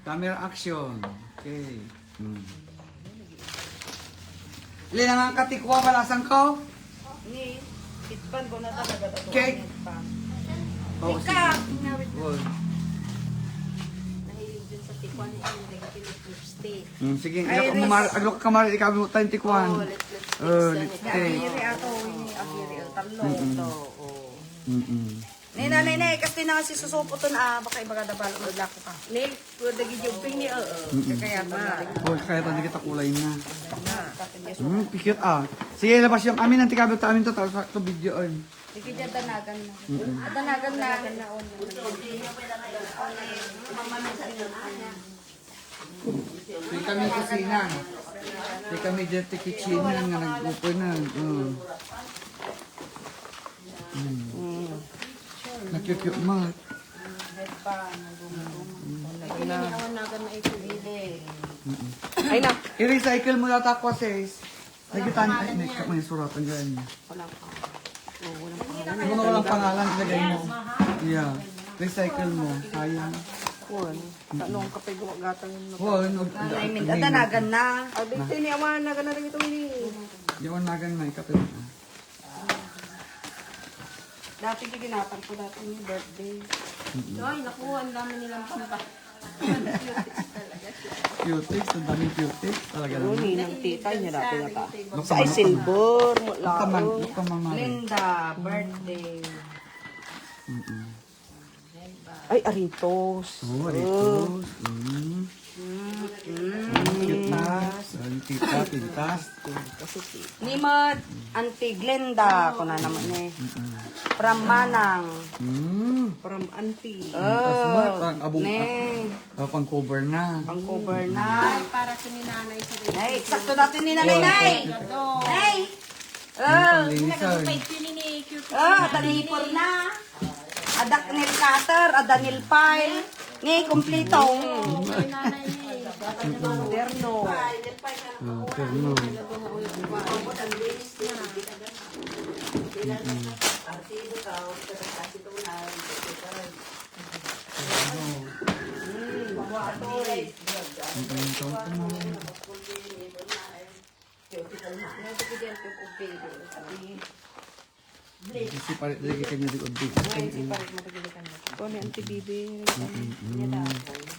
Camera action. Okay. Ilin na nga katikwa palasan ko. Ni, itpan ko na talaga ito. Okay. Oh, Ika! Oh. Nahilig dun sa tikwan niya yung negative lipstick. Sige, aglo ka kamari, ikaw mo tayong tikwan. Oh, let's Okay. Akiri ato, ini akiri el talo. Ito, oh. Nay, kasi na si susupo to na, baka iba ka dabalo mo lako ka. Nil, pwede gijumping ni Kaya na. Oh, kaya pa kita kulay na. Pikit ah. Sige, labas yung amin, nanti kabit amin to, tapos to video on. Sige, dyan danagan na. Danagan na. Sige kami kusina. Sige kami dyan sa kitchen nga nag-open na. Nakyukyuk mat. Ay na. I-recycle mo yata ko, sis. Nagitan, ay, may suratan dyan. Kung walang pangalan, ilagay mo. Yeah. Recycle mo. Sayang. Kuwan. Tanong ka pa yung gatang yun. Huwag. Ay, danagan na. Ay, dito ni awan na gana rin ito ni. Yung nagan na, ikapit na. Dati ginatang ko dati ni birthday. Ay, naku, ang dami nilang pampa. Cutex, ang daming cutex. Talaga Oo, naman. ninang tita niya dati na ta. Look Sa ay silver, Kaman, lao. look kaman, mami. Linda, birthday. Ay, aritos. Oh, aritos. Pintas. Pintas, pintas. Nimad, Auntie Glenda. Ako na naman eh. From Manang. From Auntie. Parang abong Ne. pang cover na. Pang cover na. Para sa ninanay sa rin. Ay, sakto natin ni Nanay Nay. Nay. Panlinisan. Yun ni cute. Tanipor na. Adak nil cutter, ada nil file. Ni, kumplito. Ninanay ni. Moderno. Okay, no. Kasi palit lagi kanya di oddi. Ito ni Auntie Bibi.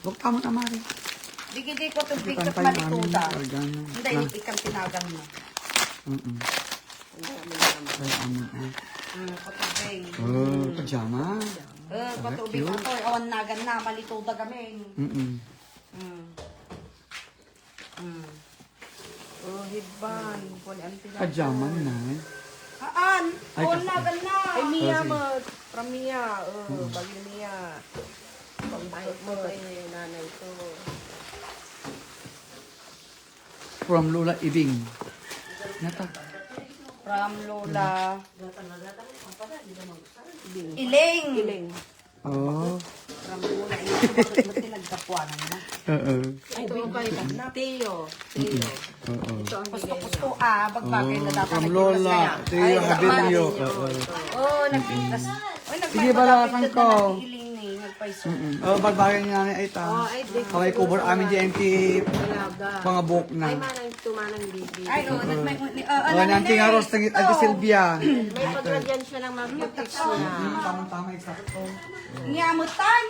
Huwag tama na, Mari. Digidi ko itong Ikan picture tayo namin. malituda. Organo. Hindi, ikang tinagang mo. Ay, ano. Patubing. Oh, pajama. Patubing na to. Awan nagan na, malituda kami. Oh, hidban. Kung Auntie na. Pajama na. Haan? Ay, Awan kasi- nagan na. Ay, Mia sige. mo. From Mia. Bagyo Mia. Pambait mo kay nanay to. From Lola Ibing. Nata. From Lola. Iling. Iling. Oh. From Lola Iling. Bakit mo tinagkapuanan na? Oo. Ito ang kailan na. Teo. Teo. Oo. Ito ang bigay niya. Gusto bagbagay na dapat. From Lola. Teo Habilio. Oo. Oh, nagpitas. Sige, balasan ko. Iling ni, nagpaiso. Oh, bagbagan ni nanay ay ta. Oh, ay, di. Kaway cover amin GMT Talaga. mga book Ay, na. manang tumanang bibi. Ay, oh, Oh, nanti nga Ros, ati Silvia. May paglagyan siya ng mga cupcakes niya. Tama-tama, eksakto. Niyamutan.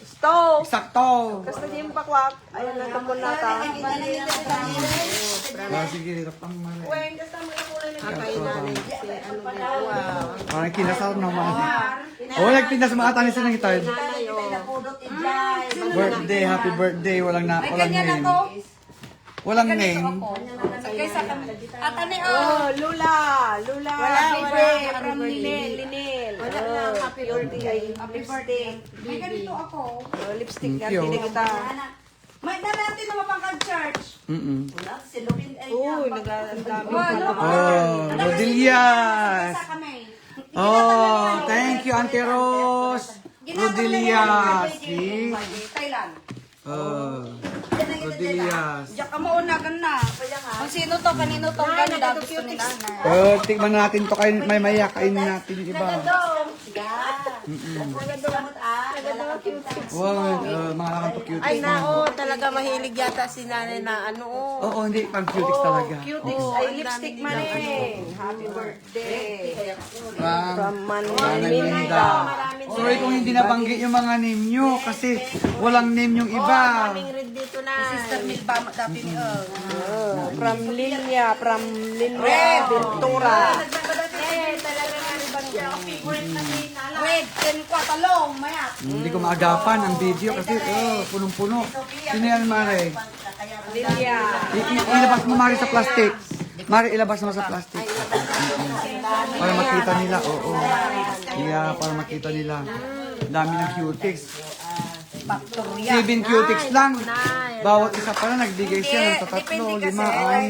Stove! Eksakto! Kasi yung pakwak. Ayun lang ito muna ta. Ah, sige, tapang mali. Wen, kasi mo yung kulay na kay nanay. Si ano ba? Parang kinasal naman. Oh, nagpindas mga tanis na ng itan. Nanay, oh. Birthday, happy birthday. Walang Ay, walang ganyan na name. to. Walang Ganito name. ako. Kaysa kami. At ano Oh, Lula! Lula! Wala, Happy wala. birthday Happy from birthday. Linel. Linel. Wala na. Happy birthday. Happy birthday. May ganito ako. Oh, lipstick Thank yan. you. Hindi kita. May dami natin naman pang church. Uy, ang dami. Oh, Rodillas. Kaysa kami. Oh, thank you, Auntie Rose. Rodillas. See? Thailand. Oh, Rodillas. Diyan ka maunagan na. Kung sino to, kanino to, ganda gusto ni nanay. Oh, tikman natin to kain may maya kainin natin yung iba. agad mga cute Wow, mga nakapakyutics. Ay, talaga mahilig yata si nanay na ano, Oo, hindi, pang cutics talaga. Cutics. Ay, lipstick man eh. Happy birthday. From Manila. Linda. Sorry kung hindi nabanggit yung mga name nyo kasi walang name yung iba. Kaming red dito na. Sister Milba, dati ni From Linya, Ventura. Red, ten kwa talong, mayat. Hindi ko maagapan ang video kasi punong-puno. Sino yan, Mare? Linya. Ilabas mo, Mare, sa plastic. Mare, ilabas mo sa plastic. Para makita nila, oo. Yeah, para makita nila. Dami ng cutics. 7 cutics lang. Bawat isa pala, nagbigay siya ng 3, 5, 6.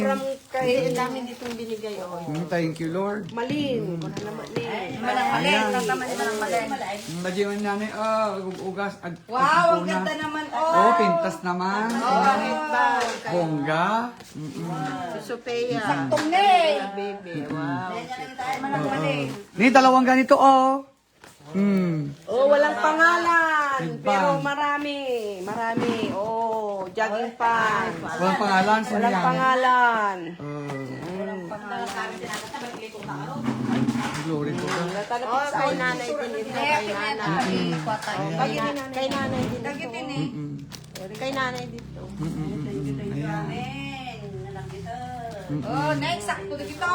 From kay namin ditong binigay. Thank you, Lord. Malin. Wala naman eh. Malang mali, tama nila ng mali. Lagyan mo nanay, ugas. Wow, ang ganda naman, Pintas naman. Bongga. Sophia. Saktong ne. Baby. Wow. Malang mali. Ni dalawang ganito, Walang pangalan. Big Pero bang. marami. Jogging pan. Walang pangalan. Sino Walang yan? pangalan. Glory to God. Kay nanay din ito. Kay nanay. Kay nanay din ito. Kay nanay dito. Ayan. Oh, next, sakto na dito.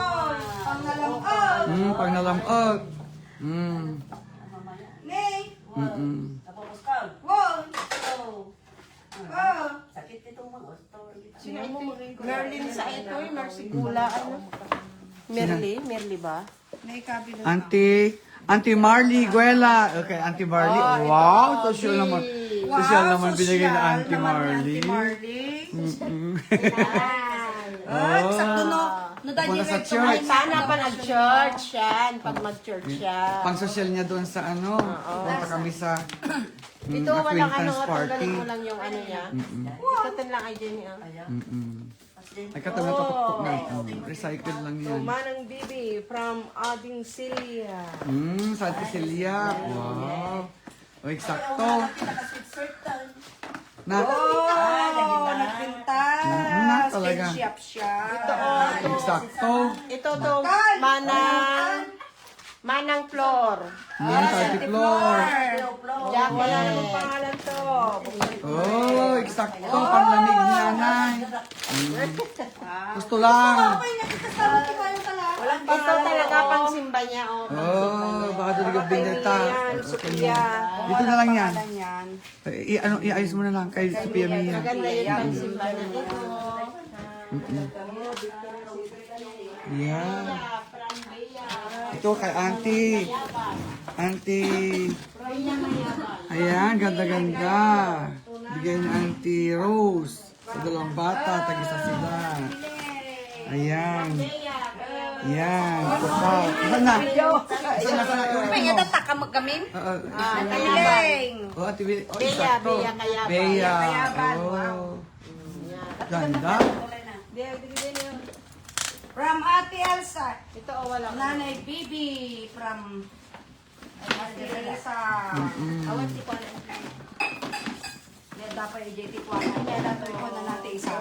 Pangalang, Pag nalamot. Nay. Merlin sa ito. Mercy Gula. Merly ba? Auntie Marley Guela. Okay, Auntie Marley. Wow, social naman. Social naman binigay na Auntie Marley. Sakto no. Punta sa Ay, church. sana pa nag-church yan. Pag mag-church yan. Pang social niya doon sa ano. Punta kami sa Ito walang acquaintance party. tanggalin mo lang yung ano niya. Ito lang ay Jenny. Ay, katulad na tuktok na. Recycle lang yan. Manang Bibi from Ading Celia. Santa Celia. Wow. O, eksakto. Na, Nagpintas. na talaga. Shop siya. Eksakto. Ito to, Manang Flor. Santa Flor. Diyan wala namang pangalan to. Oh, eksakto. Panlamig ni nanay. Gusto lang. Ito talaga pang simba niya. Oh, baka doon gabing data. Sophia. Dito na lang yan. Yan. Iayos mo na lang kay Sophia Mia. Maganda yun pang simba niya. Yeah. Ito kay Auntie. Auntie. Ayan, ganda-ganda. Bigyan ni Auntie Rose. Sa dalawang bata, tag-isa sila. Ayan. Ayan. Wow. Saan na? Saan na? May nga data ka magkamin? Piling. Oh, Ate Bea. Oh, Bea, eksakto. Bea Kayaban. Bea. Kayaban, Oh. Ganda. From Ate Elsa. Ito wala. Nanay Bibi. From Ate Elsa. Awan si Kuala. Dapat i-JT ko. Dapat ko na natin isa.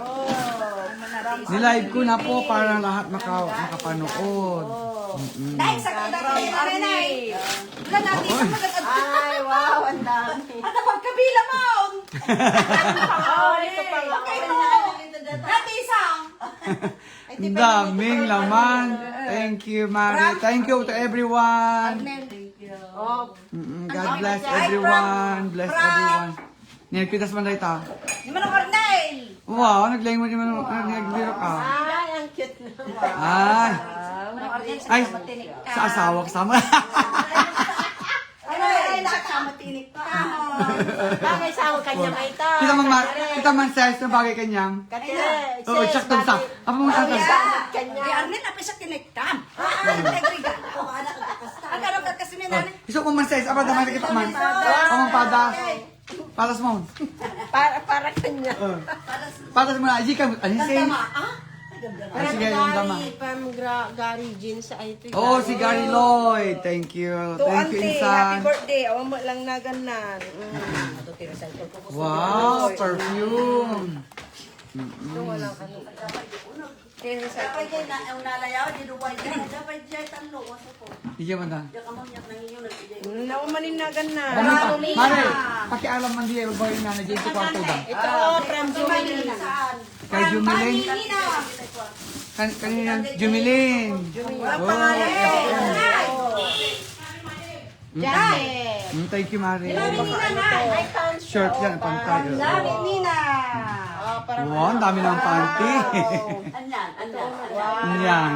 Nilive ko na po para lahat makapanood. Dahil sa kagad kayo na nanay. Wala natin isang magagad. Ay, wow, ang dami. Ano magkabila mo? Ito pa nga. Okay mo. Dati isang. Ang daming laman. Thank you, Mari. Thank you to everyone. Oh, God bless everyone. Bless everyone. Nilpitas man dito. Di man ang Arnel. Wow, naglayng mo naman nagbiro ka. ay, ang cute naman. Ay, ay, sa asawa kasama. Ay, nakasama tinik ka. Bagay sa kanya may ito. Kita man size na bagay kanyang. Katire. Oo, check to sa. Apa mo sa Kanya. Di Arnel, apa siya tiniktam? Nagriga. Ang ganun ka kasi may nanay. Iso ko man size, apa naman kita man. Ang padas. Padas mo. Para kanya. Padas mo na, aji ka. Ano siya? Ay, sige, yung dama. Gary Jean sa IT. Oh, si Gary Lloyd. Thank you. To Thank you, auntie, Insan. happy birthday. Awan mo lang na ganan. Wow, perfume. Dapat yan na ang nalayaw di Dubai dyan. Dapat dyan tanlo ko po. Iya man na. Naumanin na ganan. Mare, pakialam man diya ba yung nanay dyan sa kwarto ba? Ito, from Jubilin. Kay Jumilin. Kanina, Jumilin. Walang pangalan. Thank you, Mare. I found Shirt yan, pantay. Dami Nina. Wow, ang dami ng panty. Yan.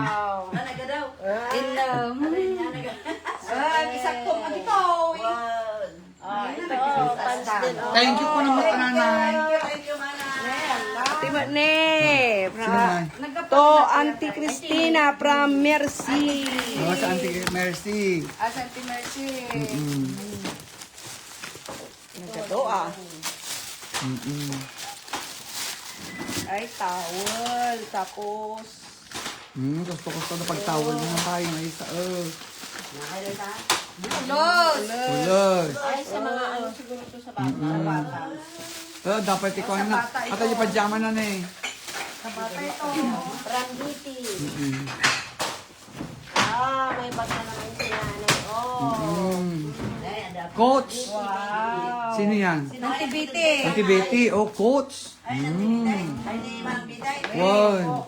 Isakto mo dito. Ito, pants din. Thank you po naman, nanay. Tiba ne. Nanay. To Auntie Christina from Mercy. Oh, sa Auntie Mercy. Auntie Mercy. Nagdoa. Ay, towel. Tapos, Gusto na pagtawal mo ng tayo ng isa. los. Ulod. Ay, sa mga ano siguro to sa bata. Dapat ikaw na. At yung pajama na eh. Rangiti. May bag na naman si nanay. Coach. Sino yan? Auntie Biti. Auntie Betty. Oh, coach. Wow.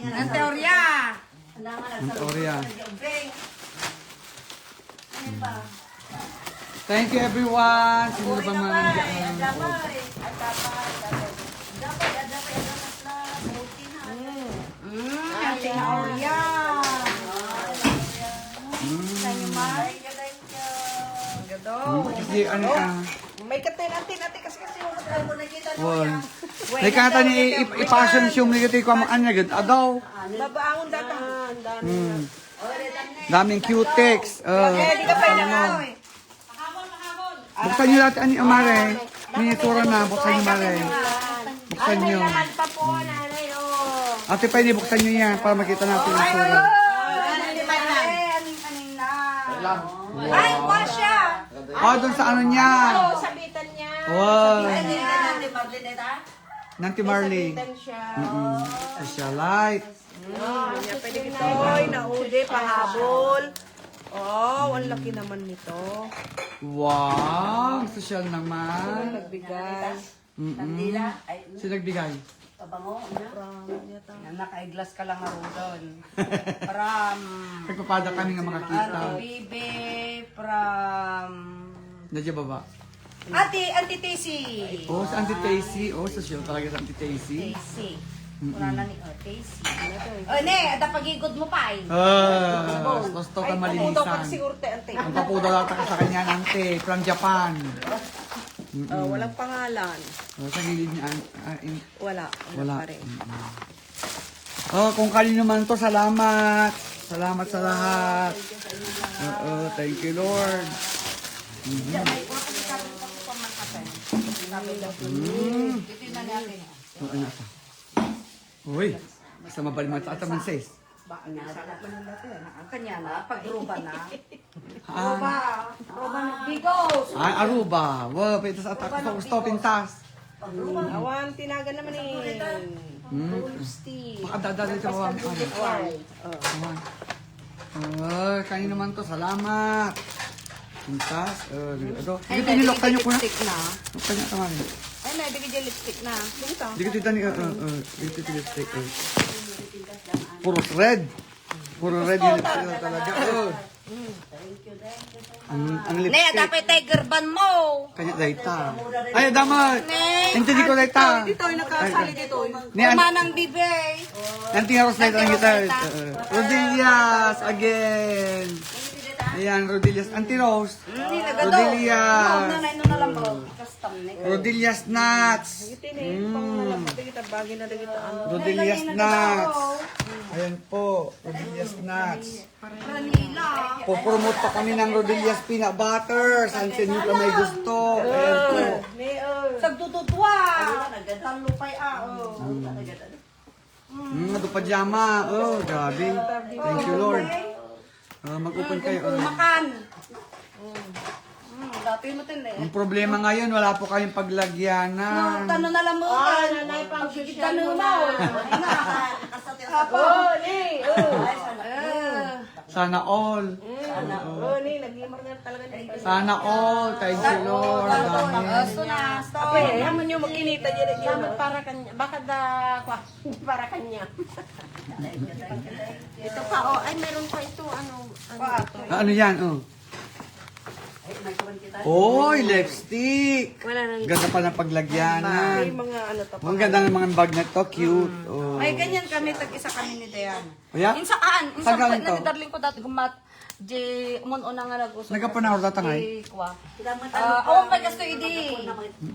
Ang teorya. Ang teorya. Thank you everyone. Sino ba mga nandiyan? Ang teorya. Kasi ano ka? May katay natin kasi Wow. Nakikita ni ipasyon siya mo nagati ko ang agad. Adaw. babaangon data. Daming cutex. Di ka pa na. Buksan niyo lahat ani Amare. Miniatura na. Buksan niyo Mare. Buksan niyo. Pa po, nanay. Ate pwede buksan niyo yan para makita natin ang sura. Ay, Pasha! Oh, doon sa ano niya. Sabitan niya. Wow. Nanti Marley. Sabitan siya. Socialite. Pwede kita. Oy, naude, pahabol. Oh, ang laki naman nito. Wow. Social naman. Nagbigay. Sino nagbigay? Naka-glass ka lang nga doon. From Nagpapada kami nga makakita. Auntie Bibi, from Nadya baba. Auntie Tessy. Oh, sa Auntie Tacy. Oh, social talaga sa Auntie Tacy. Tessy. Wala na ni Tessy. Oh, ne, ada pagigod mo pa eh. Gusto ka Pudaw ka malinisan. siguro te, ante. Ang papudaw lata ka sa kanya, Ante, from Japan. Walang pangalan. Oh, sa gilid niya. Wala. Wala. Pa rin. Oh, kung kanino man to, salamat. Salamat sa lahat. Thank you, Lord. Uy, sa mabalimat sa ataman sis. Ang kanya na, pag-ruba na. Ah, Ruba na, bigos. Aruba. Wow, pwede sa atak. Gusto pintas. Awan, tinagan naman eh. Baka dadali sa bawang. Kanino man to, salamat. Pintas. Ito. Dito tiniloktan niyo ko na. lipstick na. Luktan niyo tamari. Ay, naibigay lipstick na. Dito. Dito tita ni dito lipstick. Puro red. Puro red yung lipstick na talaga. Ang Ne, lipstick. dapat tiger ban mo. Kanya dayta. Ay, damat. Hindi ko dayta. Dito, yung nakasali dito. Ni Manang bibay. Nanti harus na ang gitar. Rodillas again. Ayan, Rodillas. Auntie Rose. Hindi nagado. Rodillas. Na lang ba? Custom ne. Rodillas nuts. Rodillas nuts. Ayan po. Rodillas nuts. Ranila. Popromote pa kami ng Rodillas peanut butter. Saan sa inyo ka may gusto. Ayan po. tagtututwa. Talupay Ito pajama. Oh, grabe. Thank you, Lord. Mag-open kayo. Makan. Dati mo tin eh. Ang problema ngayon, wala po kayong paglagyanan. Tano na lang mo. nanay, pang Tano mo. Sana all. ni, nag-imar na talaga na. Sana all. Thank you, Lord. Dami. Gusto na. Stop. Haman nyo magkinita dyan. Salamat para kanya. Baka para kanya. Ito pa, oh. Ay, meron pa ito. Ano yan? Oh. Oy, lipstick. Wala nang Ganda pa ng paglagyanan. mga to. Ang ganda ng mga bag na to. Cute. Oh. May ganyan kami, tag-isa kami ni Diana. Oh, yeah? Insaan, Saan galing to? darling ko dati gumat. Di umuno nga nag-usap. Nagkapanahor tatangay? Awan pa gasto idi.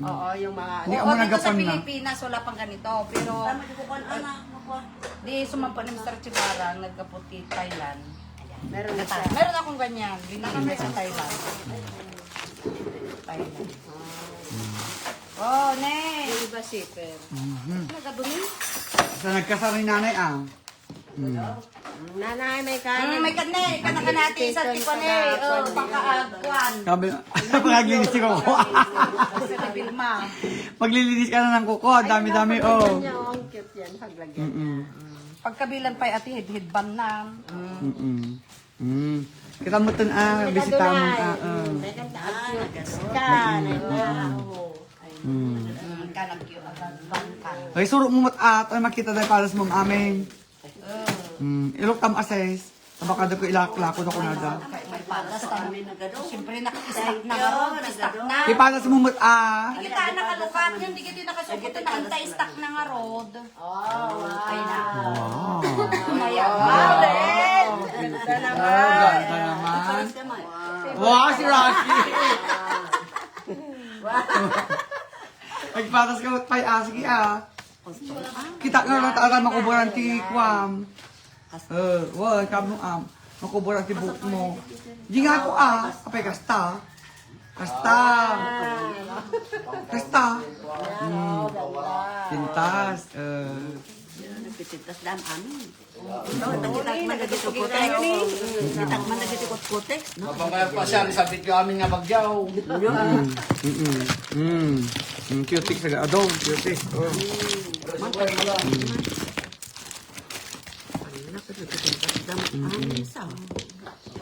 Oo, yung mga Hindi Oo, ako dito sa nagkapan na. Pilipinas, wala pang ganito. Pero, di sumampa ni Mr. Chibara, nagkaputi Thailand. meron na siya. Meron akong ganyan, binili sa Thailand. Thailand. Oh, ne. Yung iba zipper. Nagkadumi. Sa nagkasari nanay Nanay, may kanin. May kanay, kanakanati sa tikone. Oh, pakaagwan. Sabi, paglinis ko ko. Sa Bilma. Maglilinis ka na ng kuko. Dami-dami, oh. Ang cute yan, paglagyan. Pagkabilan pa ati, hid ban na. Kita mo ito, bisita mo. May ganda. Ang cute. Kanin. Kanag yun, ban ka. Ay, surok mo at makita dahil para sa mong amin. Ilok tam assess. Baka ko ilaklako na ko na da. May palas na. Siyempre naka-stack na nga stack na. Kaya para sa mong Di kita nakalukat yun, di kita nakasupot na anta-stack na nga rod. Ay na. Mayaman. Ganda Ganda naman. Wow, si Rocky. Nagpatas ka pay sige Kita nga lang taara makuburan ti kwam. Wala kamo makuburan ti book mo. Di nga ako kapay kasta. Kasta. Pintas. Pintas dam amin. Nagkitak man nagito kotek. Nagkitak man nagito kotek. Mapamaya pa siya, sabit ko amin nga bagyaw. Cutic sa adong, cutic.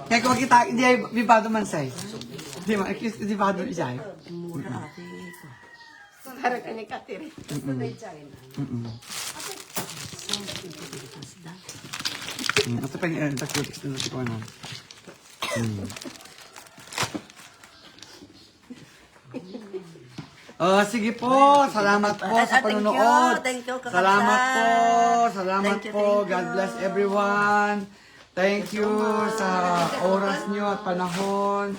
Kaya kung kita, hindi ay bibado man say. Di ba, di bado siya. Para kanya katiri. Ito pa yung cutic na si Kuanan. Sige po. Salamat po sa panonood. Thank you, kakabsat. Salamat po. Salamat Thank you, po. thank God you. bless everyone. Thank you sa oras nyo at panahon.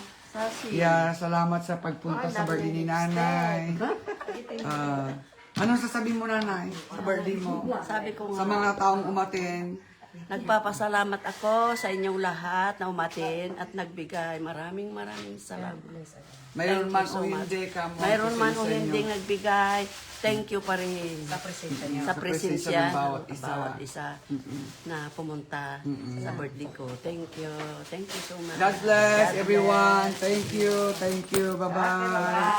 Salamat sa pagpunta sa birthday ni nanay. Anong sasabihin mo nanay sa birthday mo? Sabi ko Sa nga, mga taong umatin. nagpapasalamat ako sa inyong lahat na umatin at nagbigay. Maraming salamat. Mayroon Thank man you so o much. hindi ka mo. Mayroon man o sa inyo. hindi nagbigay. Thank you pa rin. Sa presensya niyo. Sa presensya ng bawat ng isa. bawat isa na pumunta sa birthday ko. Thank you. Thank you so much. God bless everyone. Thank you. Thank you. Bye-bye.